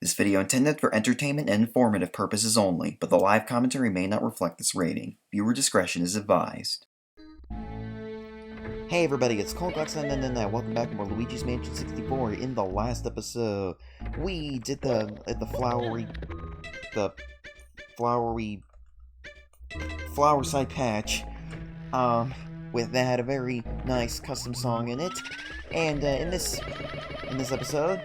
This video intended for entertainment and informative purposes only, but the live commentary may not reflect this rating. Viewer discretion is advised. Hey everybody, it's Colgox and welcome back to more Luigi's Mansion 64. In the last episode, we did the flower side patch. With that had a very nice custom song in it. And in this episode,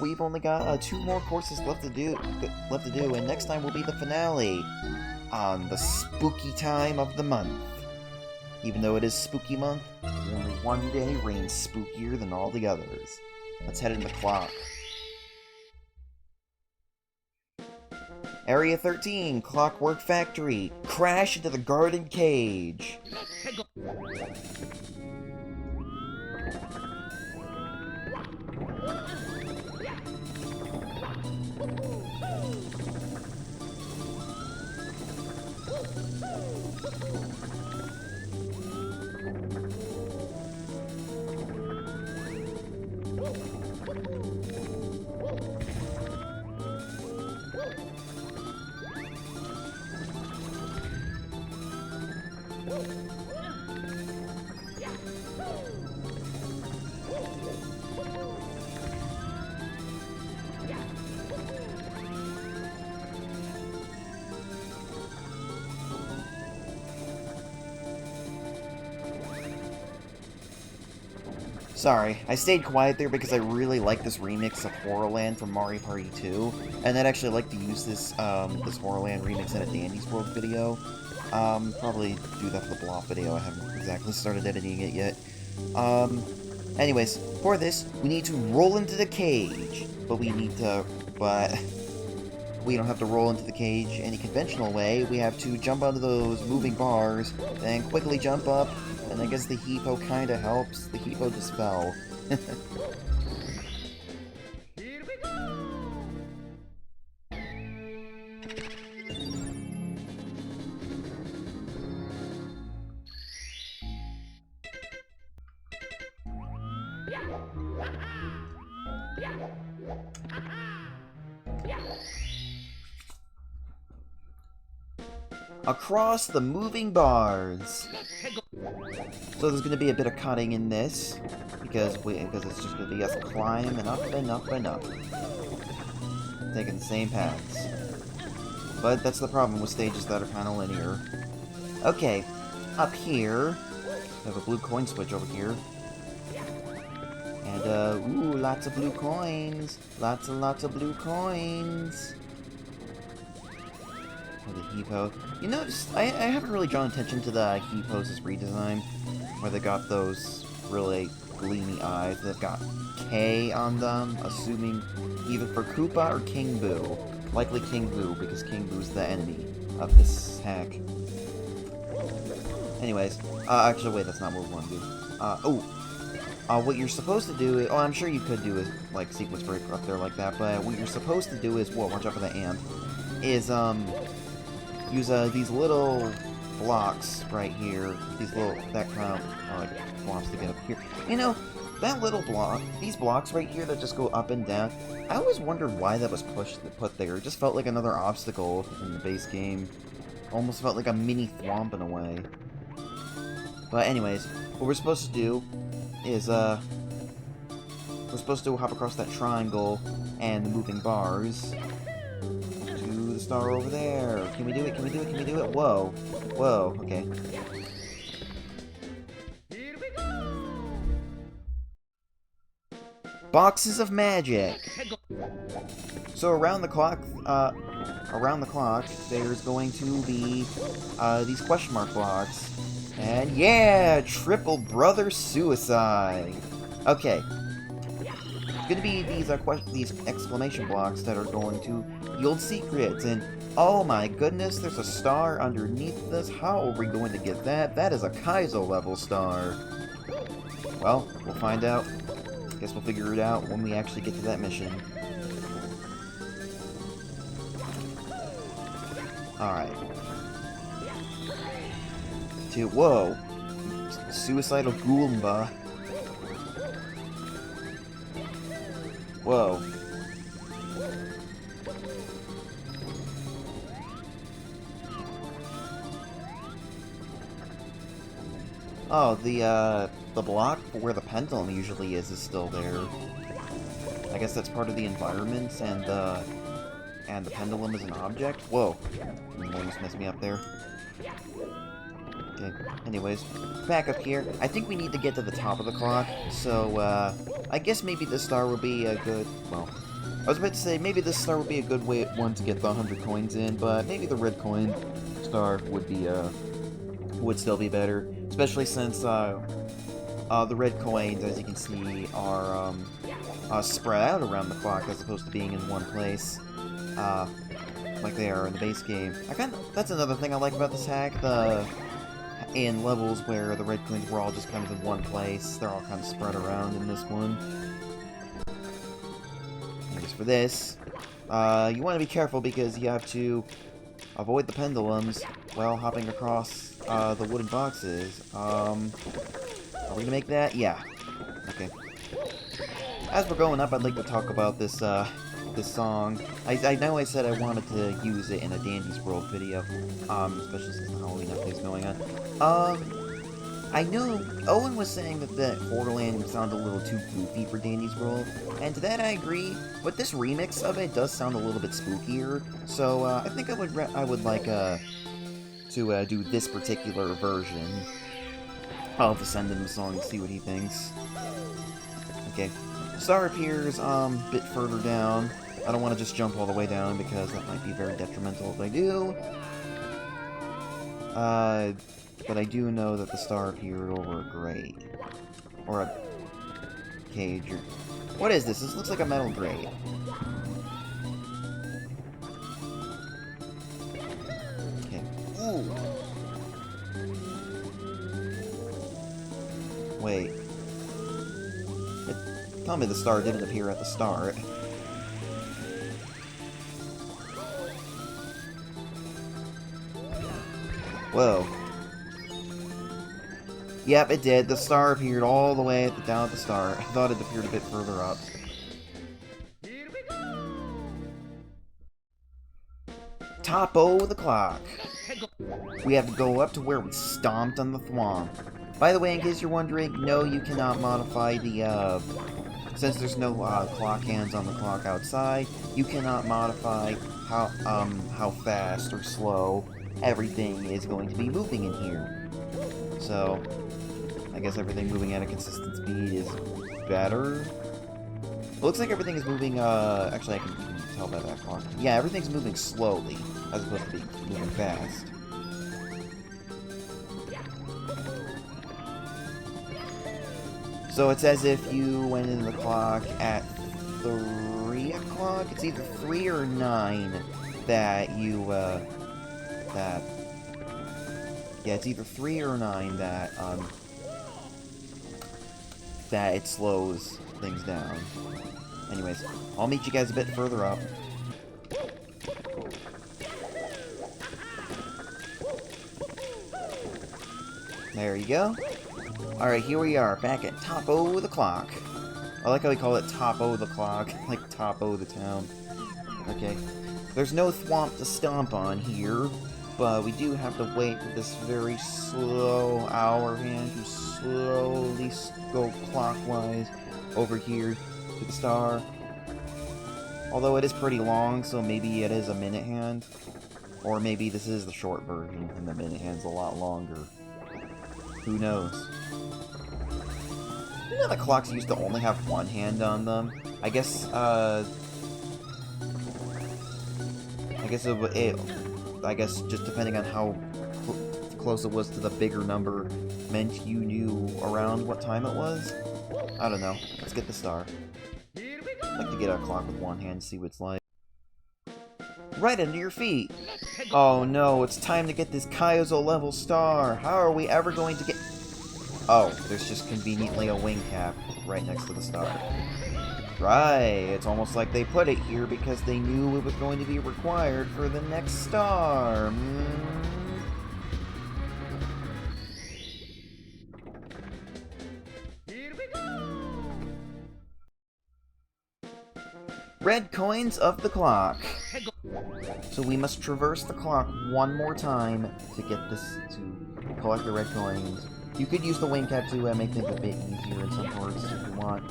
we've only got 2 more courses left to do, and next time will be the finale on the spooky time of the month. Even though it is spooky month, only one day reigns spookier than all the others. Let's head in the clock. Area 13, Clockwork Factory. Crash into the garden cage. Sorry, I stayed quiet there because I really like this remix of Horrorland from Mario Party 2, and I'd actually like to use this this Horrorland remix in a Dandy's World video. Probably do that for the Bluff video. I haven't exactly started editing it yet. Anyways, for this, we need to roll into the cage, but we don't have to roll into the cage any conventional way. We have to jump onto those moving bars, then quickly jump up, and I guess the Hippo kinda helps. The Hippo just fell. Across the moving bars. So there's going to be a bit of cutting in this, because it's just going to be us climbing up and up and up, taking the same paths. But that's the problem with stages that are kind of linear. Okay, up here, we have a blue coin switch over here. And, ooh, lots of blue coins. Lots and lots of blue coins. The Hippo. You notice, I haven't really drawn attention to the Hippo's redesign, where they got those really gleamy eyes. They've got K on them, assuming either for Koopa or King Boo. Likely King Boo, because King Boo's the enemy of this hack. Anyways, actually wait, that's not what we want to do. What you're supposed to do is, I'm sure you could do is, like, sequence break up there like that, but what you're supposed to do is, whoa, watch out for the ant, is, use, these little blocks right here, that kind of, blocks to get up here. You know, that little block, these blocks right here that just go up and down, I always wondered why that was put there. It just felt like another obstacle in the base game. Almost felt like a mini thwomp in a way. But anyways, what we're supposed to do is, we're supposed to hop across that triangle and the moving bars to the star over there. Can we do it? Can we do it? Can we do it? Whoa. Whoa, okay. Boxes of magic! So around the clock, there's going to be, these question mark blocks. And yeah! Triple brother suicide! Okay. It's gonna be these exclamation blocks that are going to yield secrets, and oh my goodness, there's a star underneath this. How are we going to get that? That is a Kaizo level star. Well, we'll find out. Guess we'll figure it out when we actually get to that mission. Alright. Whoa! Suicidal Goomba. Whoa. Oh, the block where the pendulum usually is still there. I guess that's part of the environment, and the pendulum is an object? Whoa. You almost messed me up there. Okay, anyways, back up here. I think we need to get to the top of the clock, so, I guess maybe this star would be a good, well, I was about to say, maybe this star would be a good one to get the 100 coins in, but maybe the red coin star would be, would still be better, especially since, the red coins, as you can see, are, spread out around the clock as opposed to being in one place, like they are in the base game. That's another thing I like about this hack, in levels where the red coins were all just kind of in one place, they're all kind of spread around in this one. Anyways, for this, you want to be careful because you have to avoid the pendulums while hopping across the wooden boxes. Are we gonna make that? Yeah. Okay. As we're going up, I'd like to talk about this this song. I know I said I wanted to use it in a Dandy's World video, especially since the Halloween update's going on. I know Owen was saying that Horrorland would sound a little too goofy for Dandy's World, and to that I agree, but this remix of it does sound a little bit spookier, so I think I would like to do this particular version. I'll have to send him the song and see what he thinks. Okay, star appears a bit further down. I don't want to just jump all the way down because that might be very detrimental if I do. But I do know that the star appeared over a grate. Or a cage. Or... What is this? This looks like a metal grate. Okay. Ooh! Wait. Tell me the star didn't appear at the start. Whoa. Yep, it did. The star appeared all the way down at the start. I thought it appeared a bit further up. Top-o the clock. We have to go up to where we stomped on the thwomp. By the way, in case you're wondering, no, you cannot modify the, since there's no, clock hands on the clock outside, you cannot modify how fast or slow everything is going to be moving in here. So, I guess everything moving at a consistent speed is better. It looks like everything is moving, actually I can tell by that clock. Yeah, everything's moving slowly, as opposed to being moving fast. So it's as if you went in the clock at 3 o'clock? It's either 3 or 9 that you, yeah, it's either 3 or 9 that, that it slows things down. Anyways, I'll meet you guys a bit further up. There you go. Alright, here we are, back at top-o the clock. I like how we call it top-o the clock, like top-o the town. Okay. There's no thwomp to stomp on here, but we do have to wait for this very slow hour hand to slowly go clockwise over here to the star. Although it is pretty long, so maybe it is a minute hand. Or maybe this is the short version, and the minute hand's a lot longer. Who knows? You know the clocks used to only have one hand on them? I guess just depending on how close it was to the bigger number meant you knew around what time it was? I don't know. Let's get the star. I'd like to get a clock with one hand, see what it's like. Right under your feet! Oh no, it's time to get this Kyozo level star! How are we ever going to get... Oh, there's just conveniently a wing cap right next to the star. Right, it's almost like they put it here because they knew it was going to be required for the next star. Red coins of the clock. So we must traverse the clock one more time to get this, to collect the red coins. You could use the wing cap to make things a bit easier in some parts if you want.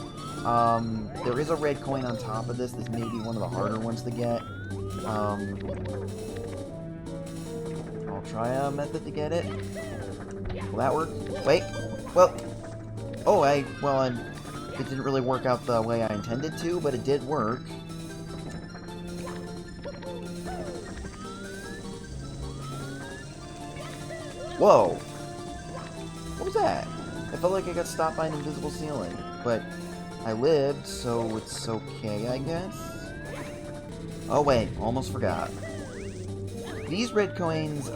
There is a red coin on top of this. This may be one of the harder ones to get. I'll try a method to get it. Will that work? Wait. Well. Oh, it didn't really work out the way I intended to, but it did work. Whoa! What was that? I felt like I got stopped by an invisible ceiling, but I lived, so it's okay, I guess? Oh wait, almost forgot. These red coins,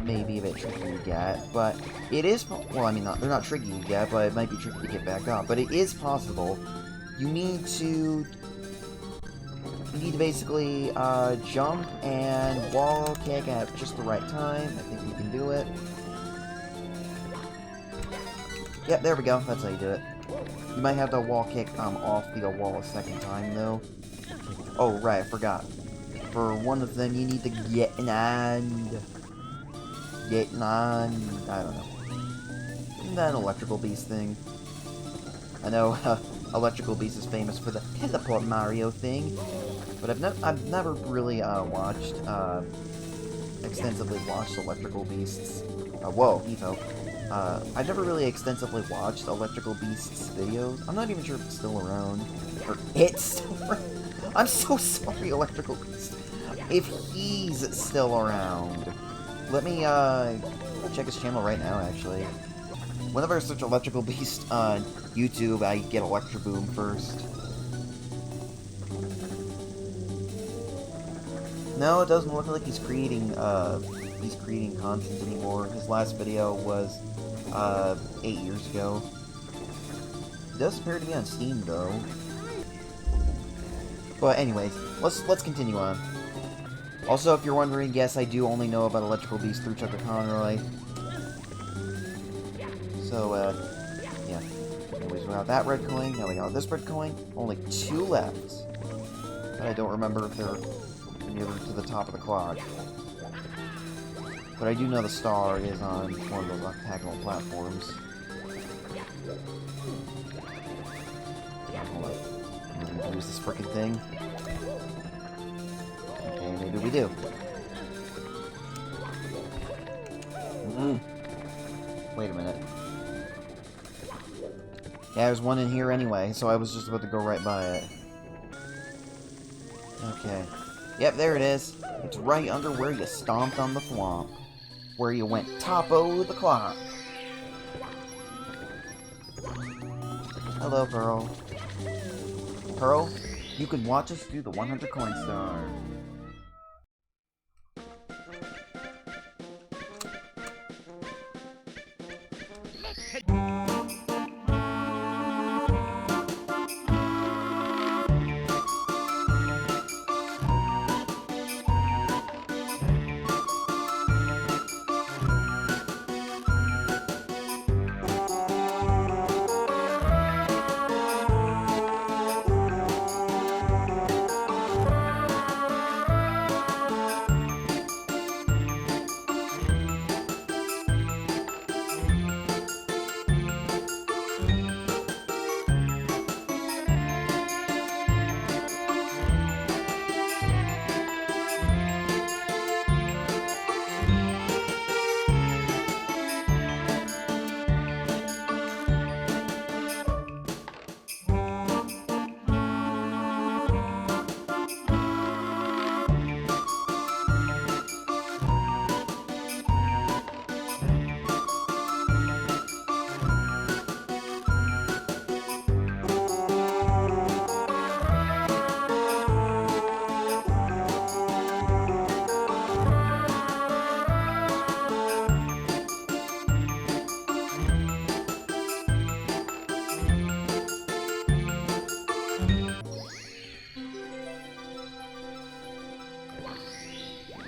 may be a bit tricky to get, but it is, well, I mean, they're not tricky to get, but it might be tricky to get back up, but it is possible. You need to basically, jump and wall kick at just the right time. I think we can do it. Yeah, there we go. That's how you do it. You might have to wall kick, off the wall a second time, though. Oh, right, I forgot. For one of them, you need to get on, I don't know. Isn't that an electrical beast thing? I know, electrical beast is famous for the teleport Mario thing, but I've never really, extensively watched electrical beasts. Whoa, Evo. I've never really extensively watched electrical beasts videos. I'm not even sure if it's still around. Or it's still around. I'm so sorry, electrical beast. If he's still around. Let me, check his channel right now, actually. Whenever I search electrical beast on YouTube, I get Electro Boom first. No, it doesn't look like he's creating content anymore. His last video was, 8 years ago. It does appear to be on Steam, though. But anyways, let's continue on. Also, if you're wondering, yes, I do only know about Electrical Beast through Chucker Conroy. So, yeah. Anyways, we got that red coin, now we got this red coin. Only 2 left. But I don't remember if they're nearer to the top of the clock. But I do know the star is on one of those octagonal platforms. Hold on. I'm gonna use this frickin' thing. Okay, maybe we do. Wait a minute. Yeah, there's one in here anyway, so I was just about to go right by it. Okay. Yep, there it is. It's right under where you stomped on the thwomp. Where you went top-o the clock. Hello, Pearl. Pearl, you can watch us do the 100 coin star.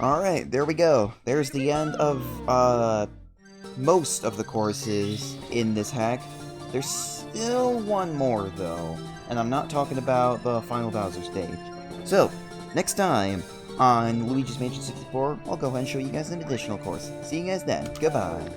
Alright, there we go. There's the end of, most of the courses in this hack. There's still one more, though. And I'm not talking about the final Bowser stage. So, next time on Luigi's Mansion 64, I'll go ahead and show you guys an additional course. See you guys then. Goodbye.